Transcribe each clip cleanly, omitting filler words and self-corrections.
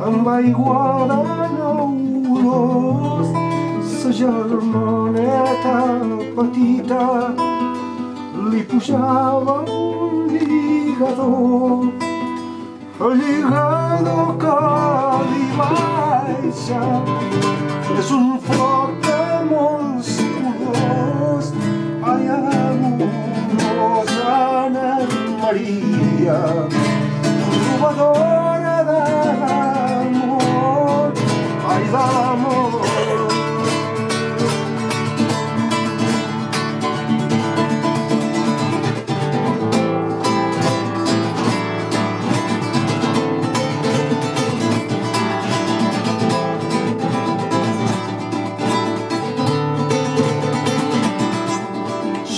amb aigua de neulós. Sa germaneta petita li pujava un lligador, el lligador que li baixa és un floc de molts colors. Ai, amorosa Anna Maria, trobadora de l'amor, ai, de l'amor.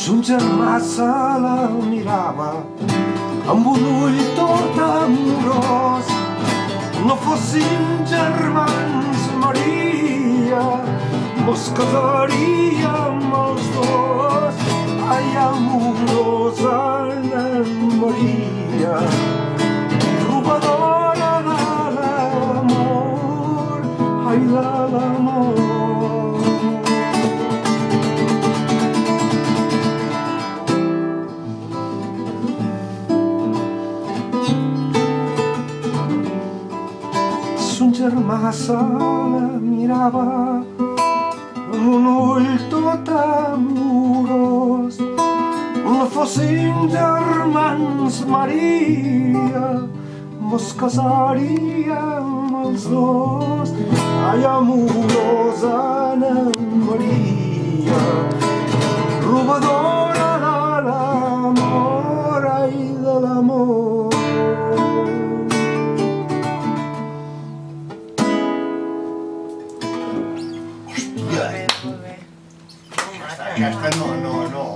Son germà se la mirava amb un ull tot amorós. No fossin germans, Maria, mos casaríem els dos. Ai, amorosa Anna Maria, trobadora de l'amor, ai, de l'amor. Son germà se la mirava amb un ull tot amorós. No fossin germans, Maria, mos casaríem els dos. Ai, amorosa Anna Maria, robadora de l'amor, ai, de l'amor. Aquesta no.